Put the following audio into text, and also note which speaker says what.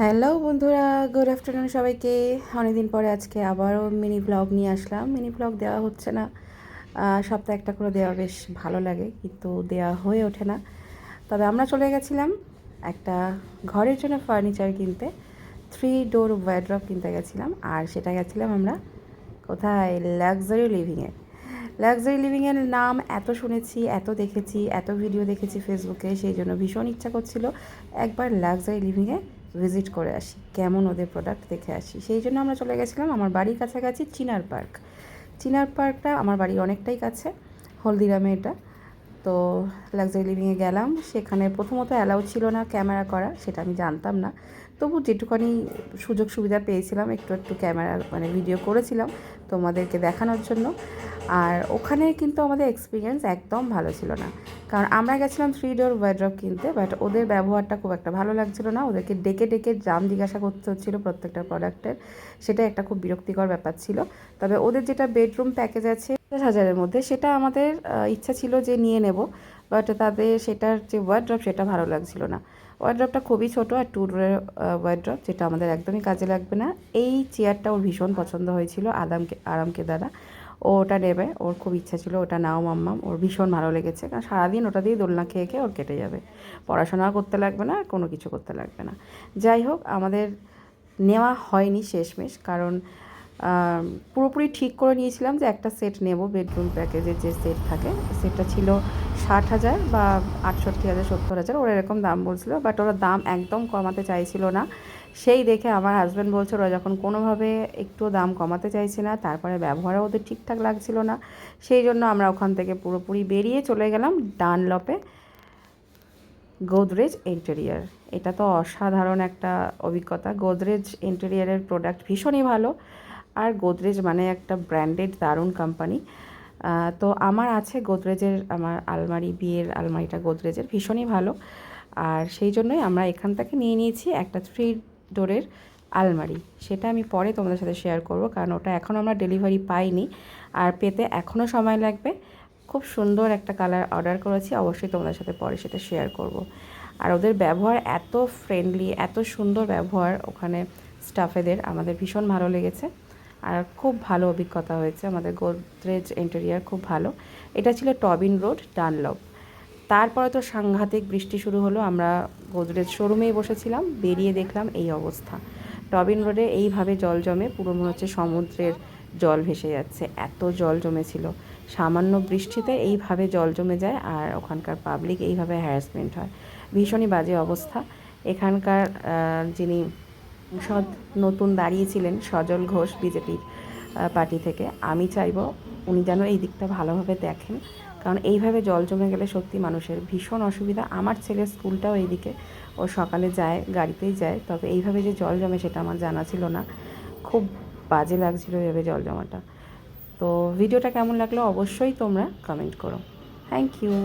Speaker 1: Hello বন্ধুরা, good afternoon সবাইকে। অনেকদিন পরে আজকে আবারও মিনি ব্লগ নিয়ে আসলাম। মিনি ব্লগ দেওয়া হচ্ছে না, সপ্তাহে একটা করে দেওয়া বেশ ভালো লাগে, কিন্তু দেওয়া হয়ে ওঠে না। তবে আমরা চলে গেছিলাম একটা ঘরের জন্য ফার্নিচার কিনতে, 3 ডোর ওয়ার্ড্রপ কিনতে গেছিলাম। আর সেটা গেছিলাম আমরা কোথায়, লাক্সারি লিভিংয়ে। লাক্সারি লিভিংয়ের নাম এত শুনেছি, এত দেখেছি, এত ভিডিও দেখেছি ফেসবুকে, সেই জন্য ভীষণ ইচ্ছা করছিল একবার লাক্সারি লিভিংয়ে ভিজিট করে আসি, কেমন ওদের প্রোডাক্ট দেখে আসি। সেই জন্য আমরা চলে গেছিলাম আমার বাড়ির কাছাকাছি চিনার পার্ক। চিনার পার্কটা আমার বাড়ির অনেকটাই কাছে, হলদিরামে এটা। তো লাক্সারি লিভিংয়ে গেলাম, সেখানে প্রথমত অ্যালাউ ছিল না ক্যামেরা করা, সেটা আমি জানতাম না। তবু যেটুখানি সুযোগ সুবিধা পেয়েছিলাম একটু একটু ক্যামেরা ভিডিও করেছিলাম তোমাদেরকে দেখানোর জন্য। আর ওখানে কিন্তু আমাদের এক্সপিরিয়েন্স একদম ভালো ছিল না, কারণ আমরা গেছিলাম 3 ডোর ওয়ার্ড্রপ কিনতে, বাট ওদের ব্যবহারটা খুব একটা ভালো লাগছিল না। ওদেরকে ডেকে ডেকে দাম জিজ্ঞাসা করতে হচ্ছিলো প্রত্যেকটা প্রোডাক্টের, সেটা একটা খুব বিরক্তিকর ব্যাপার ছিল। তবে ওদের যেটা বেডরুম প্যাকেজ আছে 50,000-এর মধ্যে, সেটা আমাদের ইচ্ছা ছিল যে নিয়ে নেব, বাট তাদের সেটার যে ওয়ার্ড্রপ সেটা ভালো লাগছিল না। ওয়ার্ড্রপটা খুবই ছোটো আর 2 ডোরের ওয়ার্ড্রপ, যেটা আমাদের একদমই কাজে লাগবে না। এই চেয়ারটা ওর ভীষণ পছন্দ হয়েছিল আরামকে দ্বারা, ও ওটা নেবে, ওর খুব ইচ্ছা ছিল ওটা নাও মাম্মাম, ওর ভীষণ ভালো লেগেছে, কারণ সারাদিন ওটা দিয়ে দোলনা খেয়ে খেয়ে ওর কেটে যাবে, পড়াশোনাও করতে লাগবে না, কোনো কিছু করতে লাগবে না। যাই হোক, আমাদের নেওয়া হয়নি শেষমেশ, কারণ পুরোপুরি ঠিক করে নিয়েছিলাম যে একটা সেট নেব, বেডরুম প্যাকেজের যে সেট থাকে, সেটটা ছিল 60,000 বা 68,000, 70,000, ওরা এরকম দাম বলছিল, বাট ওরা দাম একদম কমাতে চাইছিল না। সেই দেখে আমার হাজব্যান্ড বলছে ওরা যখন কোনোভাবে একটু দাম কমাতে চাইছে না, তারপরে ব্যবহারও ওদের ঠিকঠাক লাগছিল না, সেই জন্য আমরা ওখান থেকে পুরোপুরি বেরিয়ে চলে গেলাম ডানলপে গোদরেজ ইন্টেরিয়ার। এটা তো অসাধারণ একটা অভিজ্ঞতা। গোদরেজ ইন্টেরিয়ারের প্রোডাক্ট ভীষণই ভালো, আর গোদরেজ মানে একটা ব্র্যান্ডেড দারুণ কোম্পানি। তো আমার আছে গোদরেজের, আমার আলমারি, বিয়ের আলমারিটা গোদরেজের, ভীষণই ভালো। আর সেই জন্যই আমরা এখান থেকে নিয়ে নিয়েছি একটা 3 ডোরের আলমারি। সেটা আমি পরে তোমাদের সাথে শেয়ার করব, কারণ ওটা এখনও আমরা ডেলিভারি পাইনি, আর পেতে এখনও সময় লাগবে। খুব সুন্দর একটা কালার অর্ডার করেছি, অবশ্যই তোমাদের সাথে পরে সেটা শেয়ার করব। আর ওদের ব্যবহার এত ফ্রেন্ডলি, এত সুন্দর ব্যবহার ওখানে স্টাফেদের, আমাদের ভীষণ ভালো লেগেছে। আর খুব ভালো অভিজ্ঞতা হয়েছে আমাদের। গোদরেজ ইন্টেরিয়ার খুব ভালো। এটা ছিল টবিন রোড, ডানলপ। তারপরে তো সাংঘাতিক বৃষ্টি শুরু হলো, আমরা গোদরেজ শোরুমেই বসেছিলাম, বেরিয়ে দেখলাম এই অবস্থা। টবিন রোডে এইভাবে জল জমে, পুরো মনে হচ্ছে সমুদ্রের জল ভেসে যাচ্ছে, এত জল জমেছিল। সামান্য বৃষ্টিতে এইভাবে জল জমে যায়, আর ওখানকার পাবলিক এইভাবে হ্যারাসমেন্ট হয়, ভীষণই বাজে অবস্থা। এখানকার যিনি নতুন দাঁড়িয়েছিলেন, সজল ঘোষ, বিজেপির পার্টি থেকে, আমি চাইব উনি যেন এই দিকটা ভালোভাবে দেখেন, কারণ এইভাবে জল জমে গেলে সত্যি মানুষের ভীষণ অসুবিধা। আমার ছেলের স্কুলটাও এইদিকে, ও সকালে যায়, গাড়িতেই যায়, তবে এইভাবে যে জল জমে সেটা আমার জানা ছিল না। খুব বাজে লাগছিল এইভাবে জল জমাটা। তো ভিডিওটা কেমন লাগলো অবশ্যই তোমরা কমেন্ট করো। Thank you.